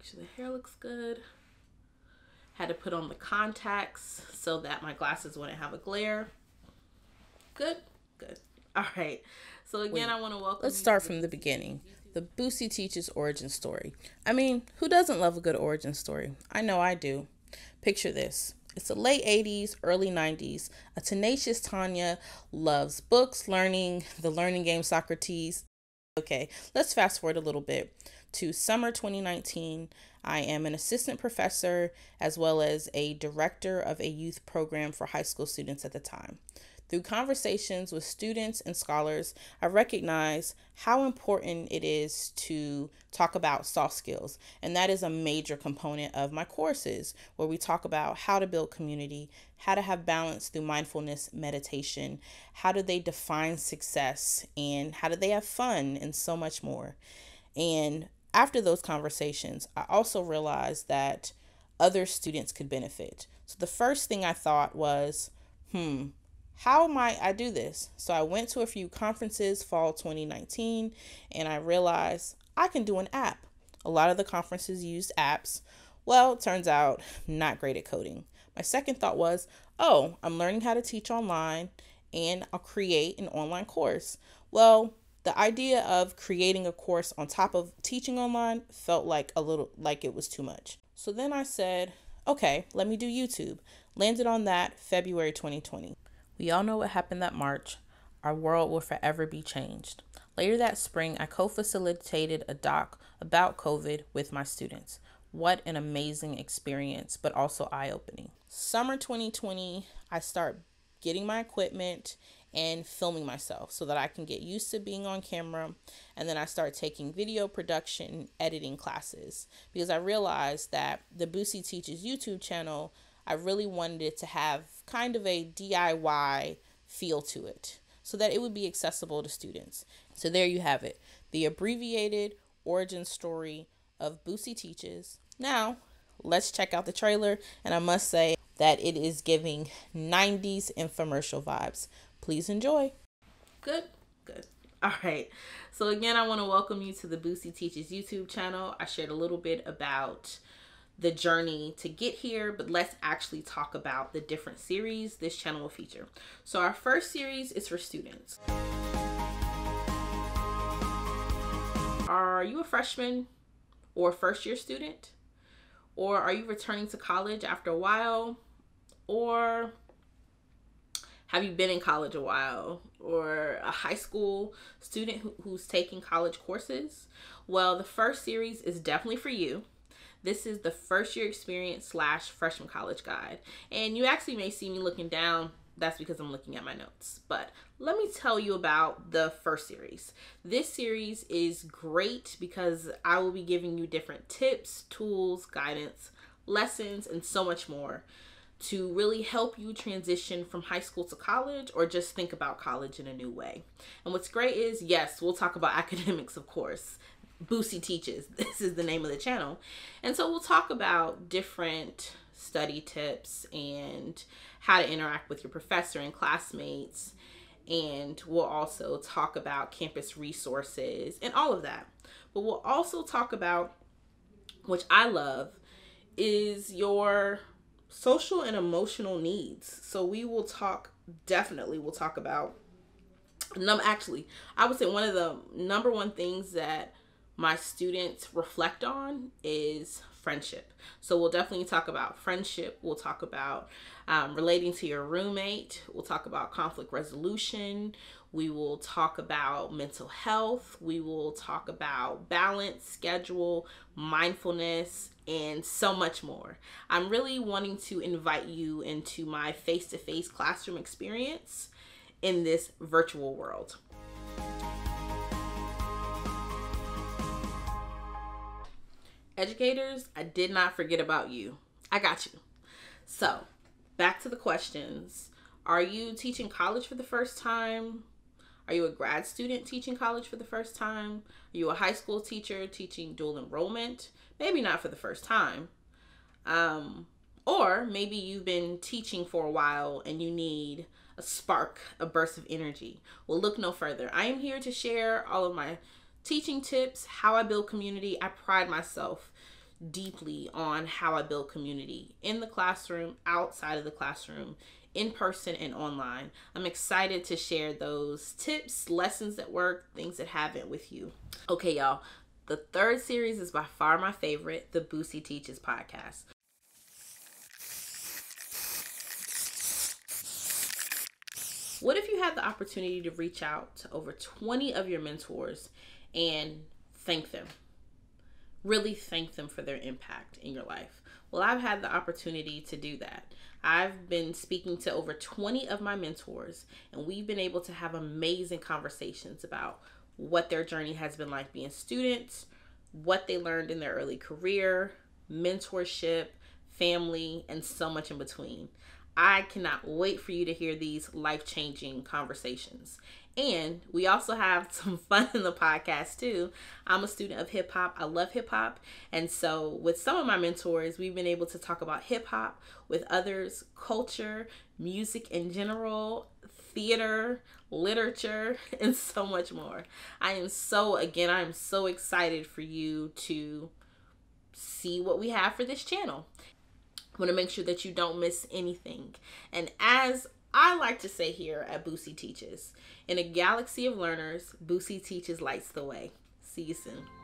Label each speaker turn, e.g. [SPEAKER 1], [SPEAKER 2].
[SPEAKER 1] sure the hair looks good. Had to put on the contacts so that my glasses wouldn't have a glare. Good, good. All right. So again, I want to welcome.
[SPEAKER 2] Let's start from the beginning. The Booce Teaches origin story. I mean, who doesn't love a good origin story? I know I do. Picture this. It's the late 80s, early 90s. A tenacious Tanya loves books, learning, the learning game Socrates. Okay, let's fast forward a little bit to summer 2019. I am an assistant professor as well as a director of a youth program for high school students at the time. Through conversations with students and scholars, I recognize how important it is to talk about soft skills. And that is a major component of my courses, where we talk about how to build community, how to have balance through mindfulness meditation, how do they define success, and how do they have fun, and so much more. And after those conversations, I also realized that other students could benefit. So the first thing I thought was, how might I do this? So I went to a few conferences fall 2019, and I realized I can do an app. A lot of the conferences used apps. Well, it turns out I'm not great at coding. My second thought was, I'm learning how to teach online, and I'll create an online course. Well, the idea of creating a course on top of teaching online felt like it was too much. So then I said, okay, let me do YouTube. Landed on that February 2020. We all know what happened that March. Our world will forever be changed. Later that spring, I co-facilitated a doc about COVID with my students. What an amazing experience, but also eye-opening. Summer 2020, I start getting my equipment and filming myself so that I can get used to being on camera. And then I start taking video production, editing classes, because I realized that the Booce Teaches YouTube channel, I really wanted it to have kind of a DIY feel to it so that it would be accessible to students. So there you have it, the abbreviated origin story of Booce Teaches. Now, let's check out the trailer, and I must say that it is giving 90s infomercial vibes. Please enjoy.
[SPEAKER 1] Good, good. All right. So again, I want to welcome you to the Booce Teaches YouTube channel. I shared a little bit about the journey to get here, but let's actually talk about the different series this channel will feature. So our first series is for students. Are you a freshman or first year student? Or are you returning to college after a while? Or have you been in college a while? Or a high school student who's taking college courses? Well, the first series is definitely for you. This is the first year experience / freshman college guide. And you actually may see me looking down. That's because I'm looking at my notes. But let me tell you about the first series. This series is great because I will be giving you different tips, tools, guidance, lessons, and so much more to really help you transition from high school to college, or just think about college in a new way. And what's great is, yes, we'll talk about academics, of course. Booce Teaches, this is the name of the channel. And so we'll talk about different study tips and how to interact with your professor and classmates. And we'll also talk about campus resources and all of that. But we'll also talk about, which I love, is your social and emotional needs. So we will talk, definitely we'll talk about, actually, I would say one of the number one things that my students reflect on is friendship. So we'll definitely talk about friendship. We'll talk about relating to your roommate. We'll talk about conflict resolution. We will talk about mental health. We will talk about balance, schedule, mindfulness, and so much more. I'm really wanting to invite you into my face-to-face classroom experience in this virtual world. Educators, I did not forget about you. I got you. So, back to the questions. Are you teaching college for the first time? Are you a grad student teaching college for the first time? Are you a high school teacher teaching dual enrollment? Maybe not for the first time. Or maybe you've been teaching for a while and you need a spark, a burst of energy. Well, look no further. I am here to share all of my teaching tips, how I build community. I pride myself deeply on how I build community in the classroom, outside of the classroom, in person and online. I'm excited to share those tips, lessons that work, things that haven't with you. Okay, y'all. The third series is by far my favorite, the Booce Teaches podcast. What if you had the opportunity to reach out to over 20 of your mentors and thank them? Really thank them for their impact in your life. Well, I've had the opportunity to do that. I've been speaking to over 20 of my mentors, and we've been able to have amazing conversations about what their journey has been like being students, what they learned in their early career, mentorship, family, and so much in between. I cannot wait for you to hear these life-changing conversations. And we also have some fun in the podcast too. I'm a student of hip hop. I love hip hop. And so with some of my mentors, we've been able to talk about hip hop, with others, culture, music in general, theater, literature, and so much more. I am so excited for you to see what we have for this channel. I want to make sure that you don't miss anything. And as I like to say here at Booce Teaches, in a galaxy of learners, Booce Teaches lights the way. See you soon.